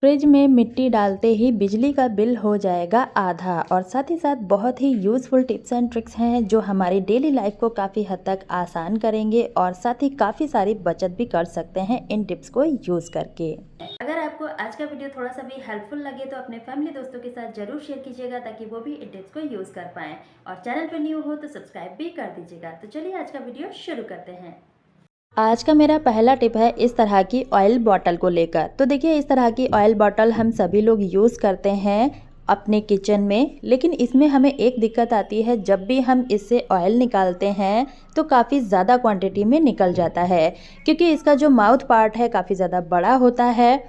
Fridge में मिट्टी डालते ही बिजली का बिल हो जाएगा आधा। और साथ ही साथ बहुत ही यूज़फुल टिप्स एंड ट्रिक्स हैं जो हमारी डेली लाइफ को काफ़ी हद तक आसान करेंगे और साथ ही काफ़ी सारी बचत भी कर सकते हैं इन टिप्स को यूज़ करके। अगर आपको आज का वीडियो थोड़ा सा भी हेल्पफुल लगे तो अपने फैमिली दोस्तों के साथ जरूर शेयर कीजिएगा ताकि वो भी इन टिप्स को यूज़ कर पाएँ। और चैनल पर न्यू हो तो सब्सक्राइब भी कर दीजिएगा। तो चलिए आज का वीडियो शुरू करते हैं। आज का मेरा पहला टिप है इस तरह की ऑयल बॉटल को लेकर। तो देखिए, इस तरह की ऑयल बॉटल हम सभी लोग यूज़ करते हैं अपने किचन में, लेकिन इसमें हमें एक दिक्कत आती है। जब भी हम इससे ऑयल निकालते हैं तो काफ़ी ज़्यादा क्वांटिटी में निकल जाता है, क्योंकि इसका जो माउथ पार्ट है काफ़ी ज़्यादा बड़ा होता है।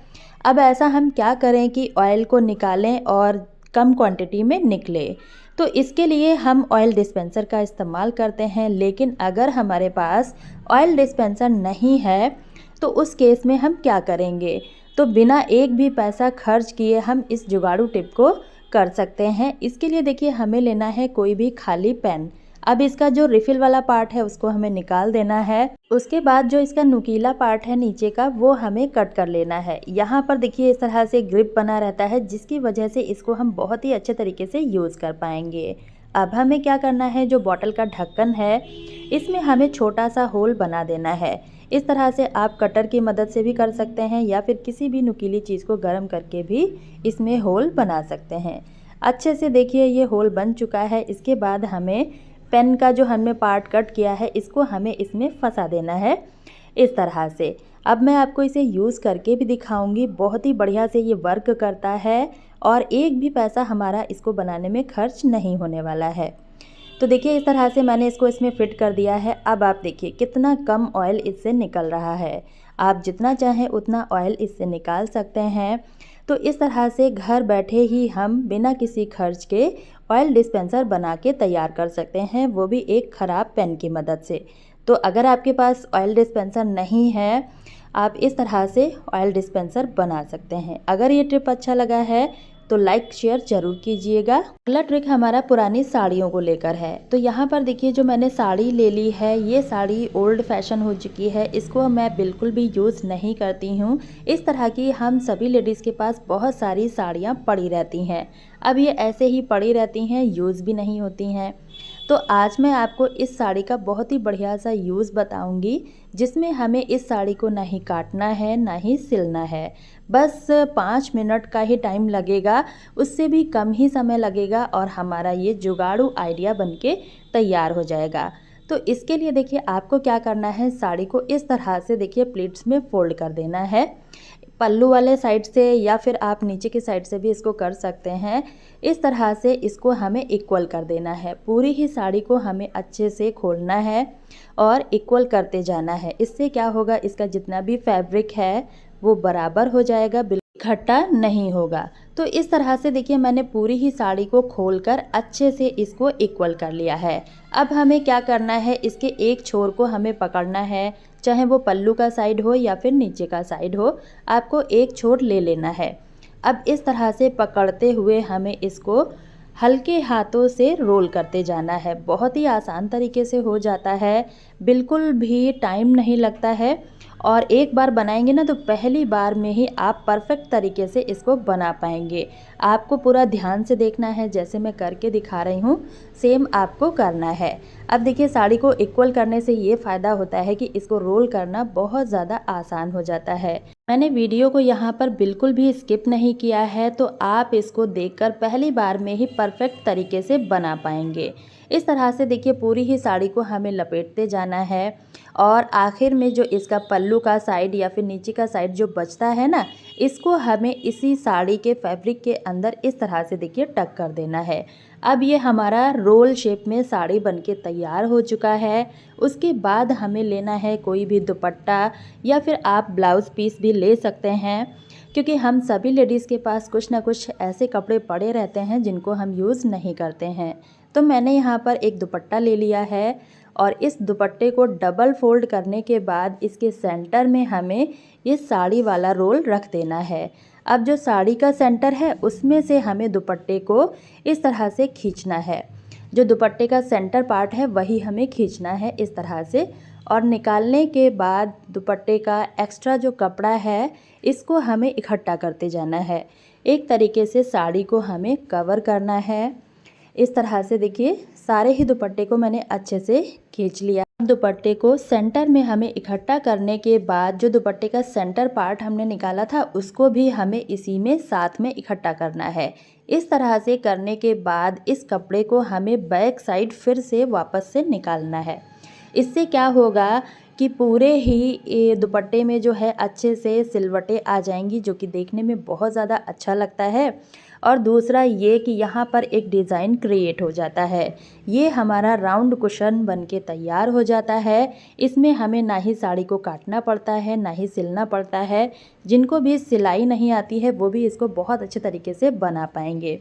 अब ऐसा हम क्या करें कि ऑयल को निकालें और कम क्वांटिटी में निकले। तो इसके लिए हम ऑयल डिस्पेंसर का इस्तेमाल करते हैं, लेकिन अगर हमारे पास ऑयल डिस्पेंसर नहीं है तो उस केस में हम क्या करेंगे। तो बिना एक भी पैसा खर्च किए हम इस जुगाड़ू टिप को कर सकते हैं। इसके लिए देखिए, हमें लेना है कोई भी खाली पेन। अब इसका जो रिफ़िल वाला पार्ट है उसको हमें निकाल देना है। उसके बाद जो इसका नुकीला पार्ट है नीचे का, वो हमें कट कर लेना है। यहाँ पर देखिए इस तरह से ग्रिप बना रहता है, जिसकी वजह से इसको हम बहुत ही अच्छे तरीके से यूज़ कर पाएंगे। अब हमें क्या करना है, जो बॉटल का ढक्कन है इसमें हमें छोटा सा होल बना देना है। इस तरह से आप कटर की मदद से भी कर सकते हैं या फिर किसी भी नुकीली चीज़ को गर्म करके भी इसमें होल बना सकते हैं। अच्छे से देखिए ये होल बन चुका है। इसके बाद हमें पेन का जो हमने पार्ट कट किया है इसको हमें इसमें फंसा देना है इस तरह से। अब मैं आपको इसे यूज़ करके भी दिखाऊंगी। बहुत ही बढ़िया से ये वर्क करता है और एक भी पैसा हमारा इसको बनाने में खर्च नहीं होने वाला है। तो देखिए इस तरह से मैंने इसको इसमें फ़िट कर दिया है। अब आप देखिए कितना कम ऑयल इससे निकल रहा है। आप जितना चाहें उतना ऑयल इससे निकाल सकते हैं। तो इस तरह से घर बैठे ही हम बिना किसी खर्च के ऑयल डिस्पेंसर बना के तैयार कर सकते हैं, वो भी एक ख़राब पेन की मदद से। तो अगर आपके पास ऑयल डिस्पेंसर नहीं है, आप इस तरह से ऑयल डिस्पेंसर बना सकते हैं। अगर ये टिप अच्छा लगा है तो लाइक शेयर ज़रूर कीजिएगा। अगला ट्रिक हमारा पुरानी साड़ियों को लेकर है। तो यहाँ पर देखिए जो मैंने साड़ी ले ली है, ये साड़ी ओल्ड फैशन हो चुकी है, इसको मैं बिल्कुल भी यूज़ नहीं करती हूँ। इस तरह की हम सभी लेडीज़ के पास बहुत सारी साड़ियाँ पड़ी रहती हैं। अब ये ऐसे ही पड़ी रहती हैं, यूज़ भी नहीं होती हैं। तो आज मैं आपको इस साड़ी का बहुत ही बढ़िया सा यूज़ बताऊंगी, जिसमें हमें इस साड़ी को ना ही काटना है ना ही सिलना है। बस 5 मिनट का ही टाइम लगेगा, उससे भी कम ही समय लगेगा और हमारा ये जुगाड़ू आइडिया बनके तैयार हो जाएगा। तो इसके लिए देखिए आपको क्या करना है, साड़ी को इस तरह से देखिए प्लीट्स में फ़ोल्ड कर देना है। पल्लू वाले साइड से या फिर आप नीचे की साइड से भी इसको कर सकते हैं। इस तरह से इसको हमें इक्वल कर देना है। पूरी ही साड़ी को हमें अच्छे से खोलना है और इक्वल करते जाना है। इससे क्या होगा, इसका जितना भी फैब्रिक है वो बराबर हो जाएगा, बिल्कुल इकट्ठा नहीं होगा। तो इस तरह से देखिए मैंने पूरी ही साड़ी को खोलकर अच्छे से इसको इक्वल कर लिया है। अब हमें क्या करना है, इसके एक छोर को हमें पकड़ना है, चाहे वो पल्लू का साइड हो या फिर नीचे का साइड हो, आपको एक छोर ले लेना है। अब इस तरह से पकड़ते हुए हमें इसको हल्के हाथों से रोल करते जाना है। बहुत ही आसान तरीके से हो जाता है, बिल्कुल भी टाइम नहीं लगता है। और एक बार बनाएंगे ना तो पहली बार में ही आप परफेक्ट तरीके से इसको बना पाएंगे। आपको पूरा ध्यान से देखना है, जैसे मैं करके दिखा रही हूँ सेम आपको करना है। अब देखिए साड़ी को इक्वल करने से ये फ़ायदा होता है कि इसको रोल करना बहुत ज़्यादा आसान हो जाता है। मैंने वीडियो को यहाँ पर बिल्कुल भी स्किप नहीं किया है, तो आप इसको देखकर पहली बार में ही परफेक्ट तरीके से बना पाएंगे। इस तरह से देखिए पूरी ही साड़ी को हमें लपेटते जाना है और आखिर में जो इसका पल्लू का साइड या फिर नीचे का साइड जो बचता है ना, इसको हमें इसी साड़ी के फैब्रिक के अंदर इस तरह से देखिए टक कर देना है। अब ये हमारा रोल शेप में साड़ी बनके तैयार हो चुका है। उसके बाद हमें लेना है कोई भी दुपट्टा या फिर आप ब्लाउज़ पीस भी ले सकते हैं, क्योंकि हम सभी लेडीज़ के पास कुछ ना कुछ ऐसे कपड़े पड़े रहते हैं जिनको हम यूज़ नहीं करते हैं। तो मैंने यहाँ पर एक दुपट्टा ले लिया है और इस दुपट्टे को डबल फोल्ड करने के बाद इसके सेंटर में हमें ये साड़ी वाला रोल रख देना है। अब जो साड़ी का सेंटर है उसमें से हमें दुपट्टे को इस तरह से खींचना है। जो दुपट्टे का सेंटर पार्ट है वही हमें खींचना है इस तरह से, और निकालने के बाद दुपट्टे का एक्स्ट्रा जो कपड़ा है इसको हमें इकट्ठा करते जाना है। एक तरीके से साड़ी को हमें कवर करना है। इस तरह से देखिए सारे ही दुपट्टे को मैंने अच्छे से खींच लिया। दुपट्टे को सेंटर में हमें इकट्ठा करने के बाद जो दुपट्टे का सेंटर पार्ट हमने निकाला था उसको भी हमें इसी में साथ में इकट्ठा करना है। इस तरह से करने के बाद इस कपड़े को हमें बैक साइड फिर से वापस से निकालना है। इससे क्या होगा कि पूरे ही ये दुपट्टे में जो है अच्छे से सिलवटें आ जाएंगी, जो कि देखने में बहुत ज़्यादा अच्छा लगता है। और दूसरा ये कि यहाँ पर एक डिज़ाइन क्रिएट हो जाता है। ये हमारा राउंड कुशन बनके तैयार हो जाता है। इसमें हमें ना ही साड़ी को काटना पड़ता है ना ही सिलना पड़ता है। जिनको भी सिलाई नहीं आती है वो भी इसको बहुत अच्छे तरीके से बना पाएंगे।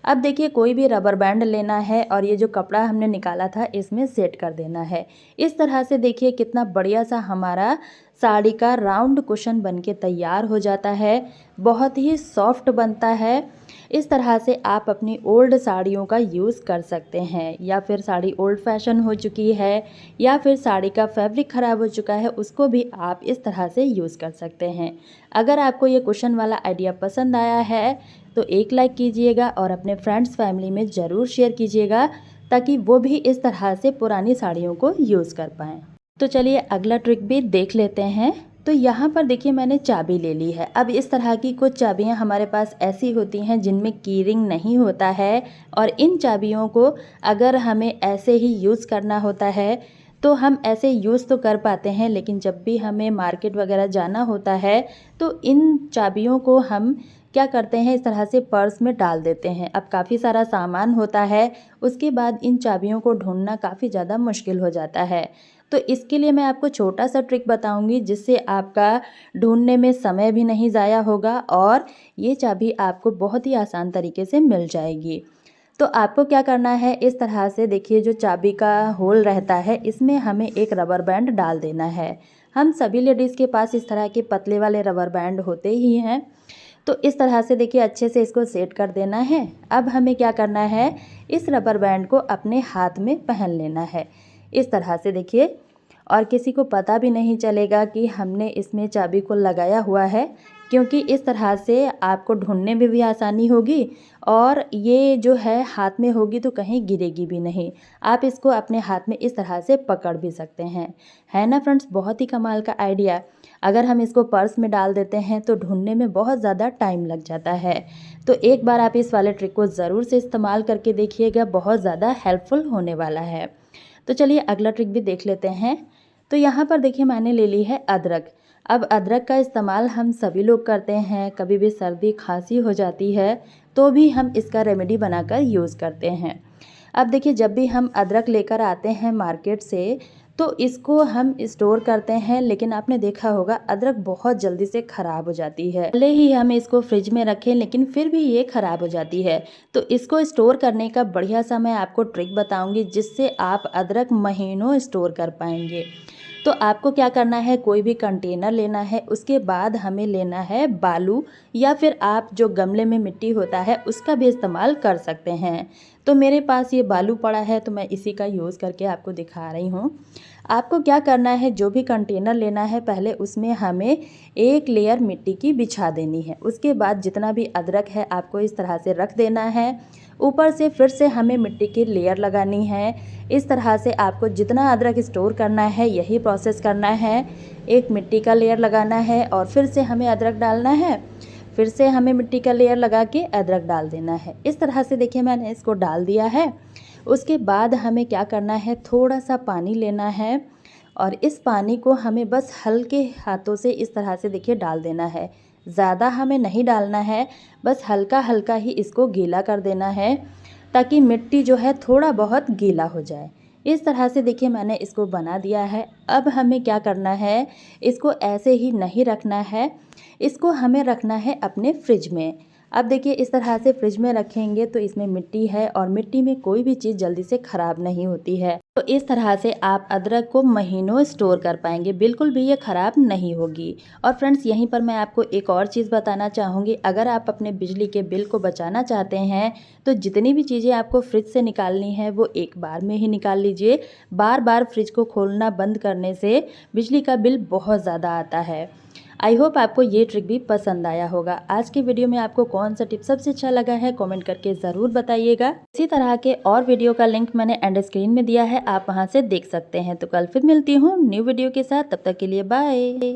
अब देखिए कोई भी रबर बैंड लेना है और ये जो कपड़ा हमने निकाला था इसमें सेट कर देना है। इस तरह से देखिए कितना बढ़िया सा हमारा साड़ी का राउंड कुशन बनके तैयार हो जाता है। बहुत ही सॉफ्ट बनता है। इस तरह से आप अपनी ओल्ड साड़ियों का यूज़ कर सकते हैं, या फिर साड़ी ओल्ड फैशन हो चुकी है या फिर साड़ी का फैब्रिक ख़राब हो चुका है उसको भी आप इस तरह से यूज़ कर सकते हैं। अगर आपको ये कुशन वाला आइडिया पसंद आया है तो एक लाइक कीजिएगा और अपने फ्रेंड्स फैमिली में ज़रूर शेयर कीजिएगा ताकि वो भी इस तरह से पुरानी साड़ियों को यूज़ कर पाएँ। तो चलिए अगला ट्रिक भी देख लेते हैं। तो यहाँ पर देखिए मैंने चाबी ले ली है। अब इस तरह की कुछ चाबियाँ हमारे पास ऐसी होती हैं जिनमें की रिंग नहीं होता है, और इन चाबियों को अगर हमें ऐसे ही यूज़ करना होता है तो हम ऐसे यूज़ तो कर पाते हैं, लेकिन जब भी हमें मार्केट वगैरह जाना होता है तो इन चाबियों को हम क्या करते हैं, इस तरह से पर्स में डाल देते हैं। अब काफ़ी सारा सामान होता है, उसके बाद इन चाबियों को ढूंढना काफ़ी ज़्यादा मुश्किल हो जाता है। तो इसके लिए मैं आपको छोटा सा ट्रिक बताऊंगी जिससे आपका ढूंढने में समय भी नहीं ज़ाया होगा और ये चाबी आपको बहुत ही आसान तरीके से मिल जाएगी। तो आपको क्या करना है, इस तरह से देखिए जो चाबी का होल रहता है इसमें हमें एक रबर बैंड डाल देना है। हम सभी लेडीज़ के पास इस तरह के पतले वाले रबर बैंड होते ही हैं। तो इस तरह से देखिए अच्छे से इसको सेट कर देना है। अब हमें क्या करना है, इस रबर बैंड को अपने हाथ में पहन लेना है इस तरह से देखिए, और किसी को पता भी नहीं चलेगा कि हमने इसमें चाबी को लगाया हुआ है, क्योंकि इस तरह से आपको ढूंढने में भी आसानी होगी और ये जो है हाथ में होगी तो कहीं गिरेगी भी नहीं। आप इसको अपने हाथ में इस तरह से पकड़ भी सकते हैं। है ना फ्रेंड्स, बहुत ही कमाल का आइडिया। अगर हम इसको पर्स में डाल देते हैं तो ढूंढने में बहुत ज़्यादा टाइम लग जाता है। तो एक बार आप इस वाले ट्रिक को ज़रूर से इस्तेमाल करके देखिएगा, बहुत ज़्यादा हेल्पफुल होने वाला है। तो चलिए अगला ट्रिक भी देख लेते हैं। तो यहाँ पर देखिए मैंने ले ली है अदरक। अब अदरक का इस्तेमाल हम सभी लोग करते हैं, कभी भी सर्दी खांसी हो जाती है तो भी हम इसका रेमेडी बनाकर यूज़ करते हैं। अब देखिए जब भी हम अदरक लेकर आते हैं मार्केट से तो इसको हम स्टोर करते हैं, लेकिन आपने देखा होगा अदरक बहुत जल्दी से ख़राब हो जाती है। भले ही हम इसको फ्रिज में रखें लेकिन फिर भी ये ख़राब हो जाती है। तो इसको स्टोर करने का बढ़िया सा मैं आपको ट्रिक बताऊंगी जिससे आप अदरक महीनों स्टोर कर पाएंगे। तो आपको क्या करना है, कोई भी कंटेनर लेना है, उसके बाद हमें लेना है बालू, या फिर आप जो गमले में मिट्टी होता है उसका भी इस्तेमाल कर सकते हैं। तो मेरे पास ये बालू पड़ा है तो मैं इसी का यूज़ करके आपको दिखा रही हूँ। आपको क्या करना है, जो भी कंटेनर लेना है पहले उसमें हमें एक लेयर मिट्टी की बिछा देनी है। उसके बाद जितना भी अदरक है आपको इस तरह से रख देना है। ऊपर से फिर से हमें मिट्टी की लेयर लगानी है। इस तरह से आपको जितना अदरक स्टोर करना है यही प्रोसेस करना है। एक मिट्टी का लेयर लगाना है और फिर से हमें अदरक डालना है, फिर से हमें मिट्टी का लेयर लगा के अदरक डाल देना है। इस तरह से देखिए मैंने इसको डाल दिया है। उसके बाद हमें क्या करना है, थोड़ा सा पानी लेना है और इस पानी को हमें बस हल्के हाथों से इस तरह से देखिए डाल देना है। ज़्यादा हमें नहीं डालना है, बस हल्का हल्का ही इसको गीला कर देना है ताकि मिट्टी जो है थोड़ा बहुत गीला हो जाए। इस तरह से देखिए मैंने इसको बना दिया है। अब हमें क्या करना है, इसको ऐसे ही नहीं रखना है, इसको हमें रखना है अपने फ्रिज में। अब देखिए इस तरह से फ्रिज में रखेंगे तो इसमें मिट्टी है और मिट्टी में कोई भी चीज़ जल्दी से ख़राब नहीं होती है। तो इस तरह से आप अदरक को महीनों स्टोर कर पाएंगे, बिल्कुल भी ये ख़राब नहीं होगी। और फ्रेंड्स यहीं पर मैं आपको एक और चीज़ बताना चाहूँगी, अगर आप अपने बिजली के बिल को बचाना चाहते हैं तो जितनी भी चीज़ें आपको फ्रिज से निकालनी है वो एक बार में ही निकाल लीजिए। बार बार फ्रिज को खोलना बंद करने से बिजली का बिल बहुत ज़्यादा आता है। आई होप आपको ये ट्रिक भी पसंद आया होगा। आज की वीडियो में आपको कौन सा टिप सबसे अच्छा लगा है कमेंट करके ज़रूर बताइएगा। इसी तरह के और वीडियो का लिंक मैंने एंड स्क्रीन में दिया है, आप वहां से देख सकते हैं। तो कल फिर मिलती हूँ न्यू वीडियो के साथ, तब तक के लिए बाय।